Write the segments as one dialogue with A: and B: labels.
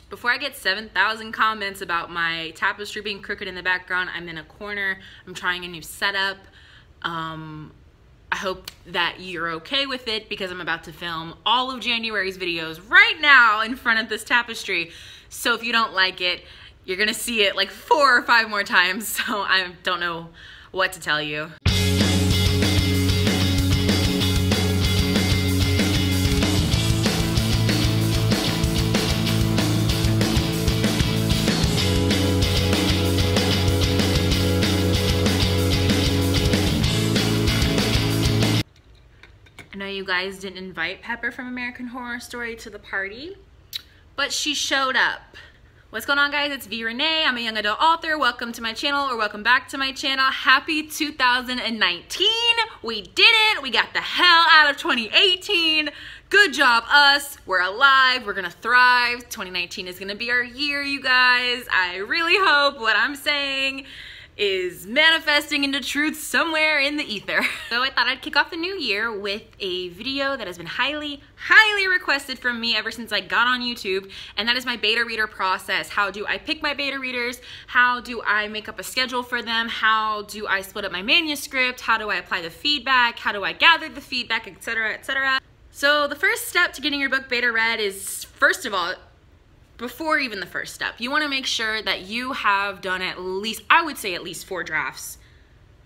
A: Before I get 7,000 comments about my tapestry being crooked in the background, I'm in a corner. I'm trying a new setup. I hope that you're okay with it because I'm about to film all of January's videos right now in front of this tapestry. So if you don't like it, you're gonna see it like 4 or 5 more times. So I don't know what to tell you. I know you guys didn't invite Pepper from American Horror Story to the party, but she showed up. What's going on, guys? It's Renae. I'm a young adult author. Welcome to my channel, or welcome back to my channel. Happy 2019. We did it. We got the hell out of 2018. Good job, us. We're alive. We're gonna thrive. 2019 is gonna be our year, you guys. I really hope what I'm saying is manifesting into truth somewhere in the ether. So I thought I'd kick off the new year with a video that has been highly requested from me ever since I got on YouTube, and that is my beta reader process. How do I pick my beta readers? How do I make up a schedule for them? How do I split up my manuscript? How do I apply the feedback? How do I gather the feedback, etc., etc.? So the first step to getting your book beta read is, first of all, before even the first step, you want to make sure that you have done at least, I would say at least 4 drafts,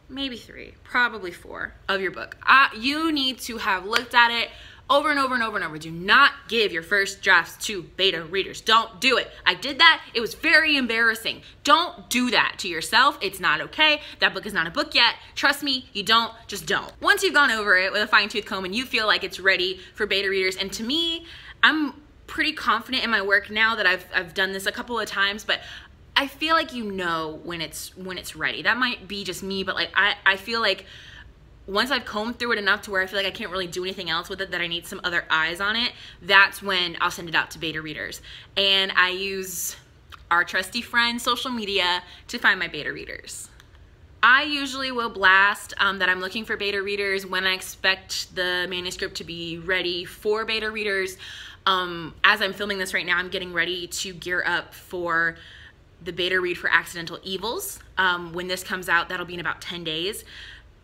A: maybe 3, probably 4 of your book. You need to have looked at it over and over and over and over. Do not give your first drafts to beta readers. Don't do it. I did that. It was very embarrassing. Don't do that to yourself. It's not okay. That book is not a book yet. Trust me, you don't. Just don't. Once you've gone over it with a fine-tooth comb and you feel like it's ready for beta readers, and to me, I'm pretty confident in my work now that I've done this a couple of times, but I feel like you know when it's ready. That might be just me, but like I feel like once I've combed through it enough to where I feel like I can't really do anything else with it, that I need some other eyes on it, that's when I'll send it out to beta readers. And I use our trusty friend social media to find my beta readers. I usually will blast that I'm looking for beta readers when I expect the manuscript to be ready for beta readers. As I'm filming this right now, I'm getting ready to gear up for the beta read for Accidental Evils. When this comes out, that'll be in about 10 days.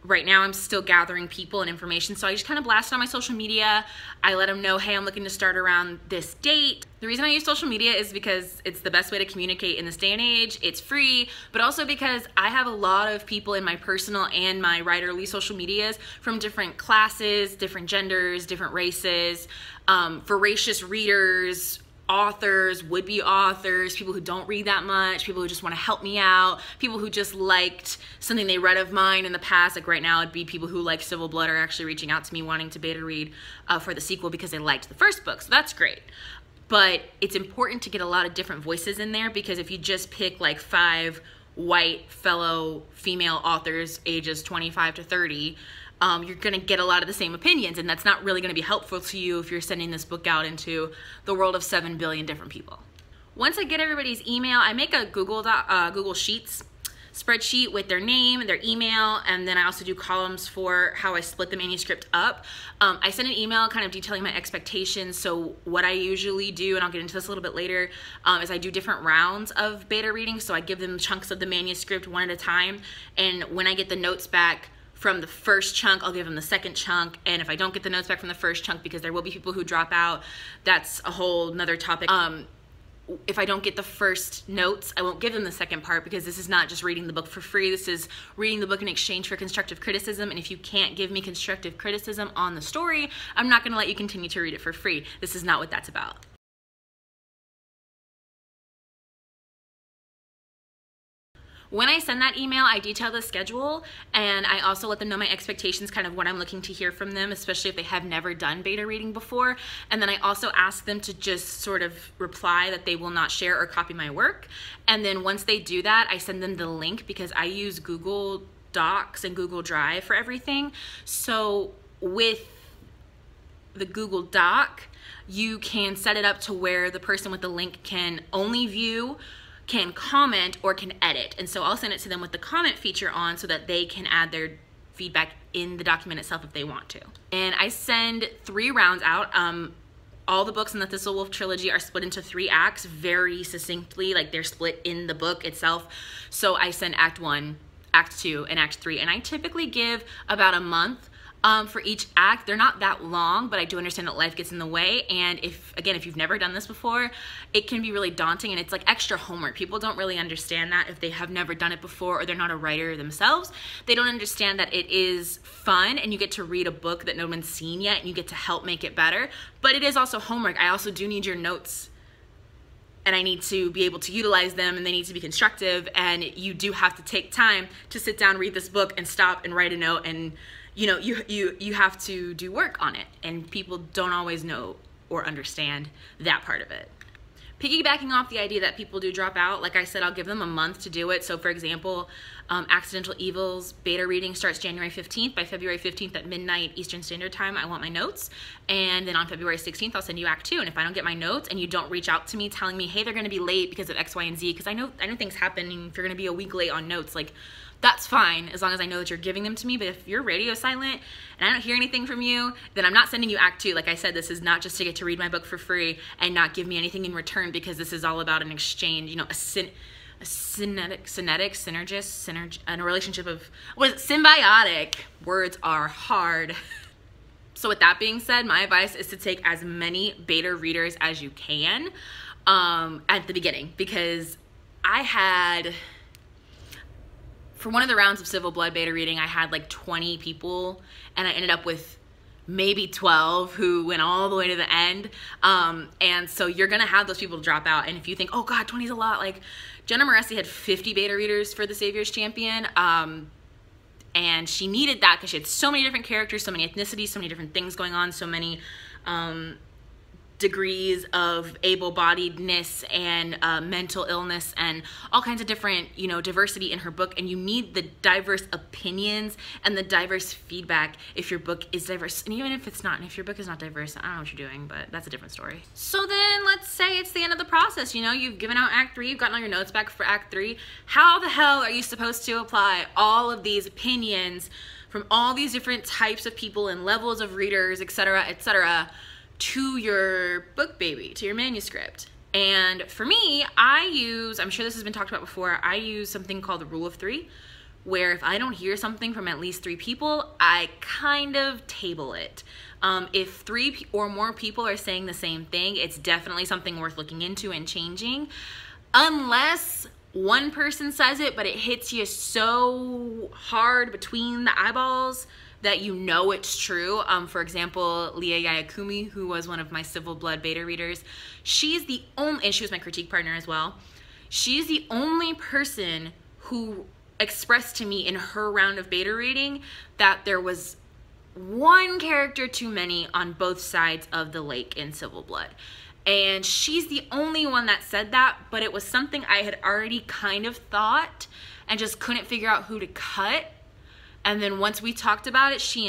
A: Right now, I'm still gathering people and information, so I just kind of blast it on my social media. I let them know, hey, I'm looking to start around this date. The reason I use social media is because it's the best way to communicate in this day and age. It's free, but also because I have a lot of people in my personal and my writerly social medias from different classes, different genders, different races, voracious readers, authors, would-be authors, people who don't read that much, people who just want to help me out, people who just liked something they read of mine in the past. Like right now, it'd be people who like Civil Blood are actually reaching out to me wanting to beta read for the sequel because they liked the first book, so that's great. But it's important to get a lot of different voices in there, because if you just pick like 5 white fellow female authors ages 25 to 30, you're gonna get a lot of the same opinions, and that's not really gonna be helpful to you if you're sending this book out into the world of 7 billion different people. Once I get everybody's email, I make a Google Sheets spreadsheet with their name and their email, and then I also do columns for how I split the manuscript up. I send an email kind of detailing my expectations. So what I usually do, and I'll get into this a little bit later, is I do different rounds of beta reading. So I give them chunks of the manuscript one at a time, and when I get the notes back from the first chunk, I'll give them the second chunk. And if I don't get the notes back from the first chunk, because there will be people who drop out, that's a whole nother topic. If I don't get the first notes, I won't give them the second part, because this is not just reading the book for free. This is reading the book in exchange for constructive criticism. And if you can't give me constructive criticism on the story, I'm not gonna let you continue to read it for free. This is not what that's about. When I send that email, I detail the schedule, and I also let them know my expectations, kind of what I'm looking to hear from them, especially if they have never done beta reading before. And then I also ask them to just sort of reply that they will not share or copy my work. And then once they do that, I send them the link, because I use Google Docs and Google Drive for everything. So with the Google Doc, you can set it up to where the person with the link can only view, can comment, or can edit. And so I'll send it to them with the comment feature on, so that they can add their feedback in the document itself if they want to. And I send 3 rounds out. all the books in the Thistle Wolf trilogy are split into 3 acts very succinctly, like they're split in the book itself. So I send Act 1, Act 2, and Act 3, and I typically give about a month for each act. They're not that long, but I do understand that life gets in the way, and if you've never done this before, it can be really daunting, and it's like extra homework. People don't really understand that if they have never done it before, or they're not a writer themselves. They don't understand that it is fun, and you get to read a book that no one's seen yet, and you get to help make it better, but it is also homework. I also do need your notes, and I need to be able to utilize them, and they need to be constructive, and you do have to take time to sit down, read this book, and stop and write a note, and you know, you have to do work on it, and people don't always know or understand that part of it. Piggybacking off the idea that people do drop out, like I said, I'll give them a month to do it. So for example, Accidental Evils beta reading starts January 15th. By February 15th at midnight Eastern Standard Time, I want my notes. And then on February 16th, I'll send you Act 2. And if I don't get my notes and you don't reach out to me telling me, hey, they're gonna be late because of X, Y, and Z, because I know things happen, and if you're gonna be a week late on notes, like, that's fine, as long as I know that you're giving them to me. But if you're radio silent and I don't hear anything from you, then I'm not sending you Act 2. Like I said, this is not just to get to read my book for free and not give me anything in return, because this is all about an exchange, you know, and a relationship of, symbiotic. Words are hard. So with that being said, my advice is to take as many beta readers as you can at the beginning, because I had, for one of the rounds of Civil Blood beta reading, I had like 20 people, and I ended up with maybe 12 who went all the way to the end. And so you're gonna have those people drop out. And if you think, oh God, 20 is a lot, like Jenna Moreci had 50 beta readers for the Savior's Champion. And she needed that because she had so many different characters, so many ethnicities, so many different things going on, so many degrees of able-bodiedness and mental illness and all kinds of different, you know, diversity in her book. And you need the diverse opinions and the diverse feedback if your book is diverse. And even if it's not, and if your book is not diverse, I don't know what you're doing, but that's a different story. So then let's say it's the end of the process. You know, you've given out Act 3, you've gotten all your notes back for Act 3. How the hell are you supposed to apply all of these opinions from all these different types of people and levels of readers, etc., to your book, baby, to your manuscript? And for me, I use, I'm sure this has been talked about before, I use something called the Rule of 3, where if I don't hear something from at least 3 people, I kind of table it. If 3 or more people are saying the same thing, it's definitely something worth looking into and changing, unless one person says it, but it hits you so hard between the eyeballs that you know it's true. For example, Leah Yayakumi, who was one of my Civil Blood beta readers, she's the only, and she was my critique partner as well, she's the only person who expressed to me in her round of beta reading that there was one character too many on both sides of the lake in Civil Blood. And she's the only one that said that, but it was something I had already kind of thought and just couldn't figure out who to cut. And then once we talked about it, she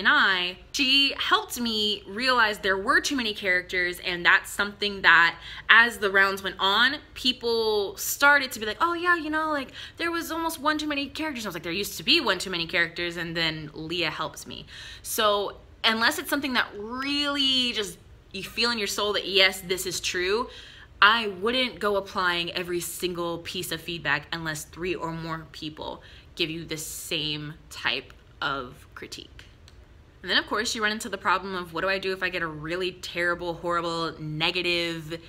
A: helped me realize there were too many characters, and that's something that as the rounds went on, people started to be like, oh yeah, you know, like there was almost one too many characters. I was like, there used to be one too many characters, and then Leah helps me. So unless it's something that really just you feel in your soul that yes, this is true, I wouldn't go applying every single piece of feedback unless 3 or more people give you the same type of critique. And then of course you run into the problem of, what do I do if I get a really terrible, horrible, negative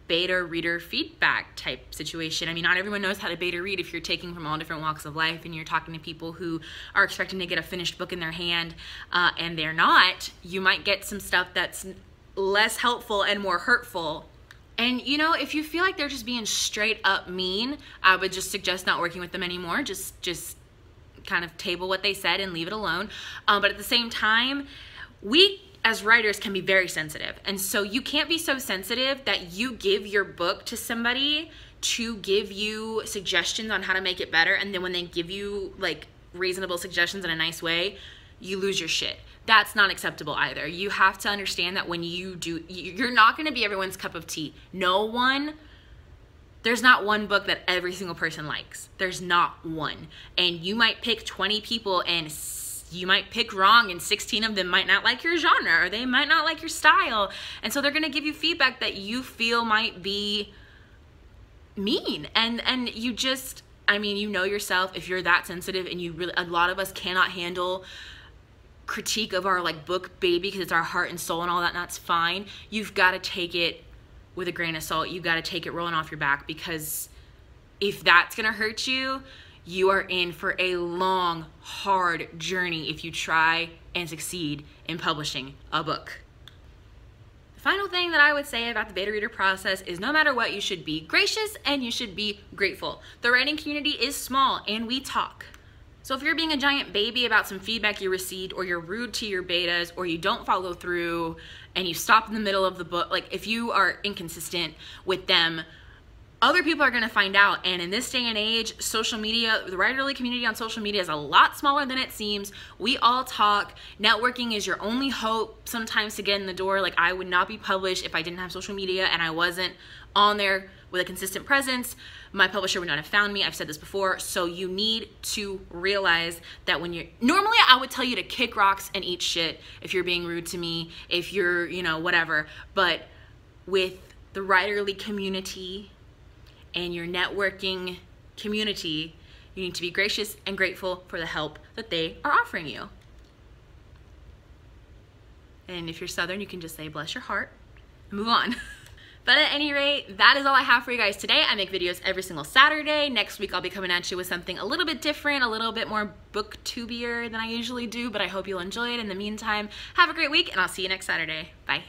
A: beta reader feedback type situation? I mean, not everyone knows how to beta read if you're taking from all different walks of life and you're talking to people who are expecting to get a finished book in their hand and they're not. You might get some stuff that's less helpful and more hurtful. And you know, if you feel like they're just being straight up mean, I would just suggest not working with them anymore. Just kind of table what they said and leave it alone. But at the same time, we as writers can be very sensitive. And so you can't be so sensitive that you give your book to somebody to give you suggestions on how to make it better, and then when they give you like reasonable suggestions in a nice way, you lose your shit. That's not acceptable either. You have to understand that when you do, you're not going to be everyone's cup of tea. There's not one book that every single person likes. There's not one. And you might pick 20 people and you might pick wrong and 16 of them might not like your genre or they might not like your style. And so they're gonna give you feedback that you feel might be mean. And you just, I mean, you know yourself, if you're that sensitive and you really, a lot of us cannot handle critique of our like book baby because it's our heart and soul and all that, and that's fine. You've got to take it with a grain of salt. You've got to take it rolling off your back, because if that's gonna hurt you, you are in for a long, hard journey if you try and succeed in publishing a book. The final thing that I would say about the beta reader process is no matter what, you should be gracious and you should be grateful. The writing community is small and we talk. So if you're being a giant baby about some feedback you received, or you're rude to your betas, or you don't follow through and you stop in the middle of the book, like if you are inconsistent with them, other people are gonna find out. And in this day and age, social media, the writerly community on social media is a lot smaller than it seems. We all talk. Networking is your only hope sometimes to get in the door. Like, I would not be published if I didn't have social media and I wasn't on there with a consistent presence. My publisher would not have found me. I've said this before. So you need to realize that when you're, normally I would tell you to kick rocks and eat shit if you're being rude to me, if you're, you know, whatever. But with the writerly community and your networking community, you need to be gracious and grateful for the help that they are offering you. And if you're Southern, you can just say, bless your heart, and move on. But at any rate, that is all I have for you guys today. I make videos every single Saturday. Next week, I'll be coming at you with something a little bit different, a little bit more booktubier than I usually do, but I hope you'll enjoy it. In the meantime, have a great week, and I'll see you next Saturday. Bye.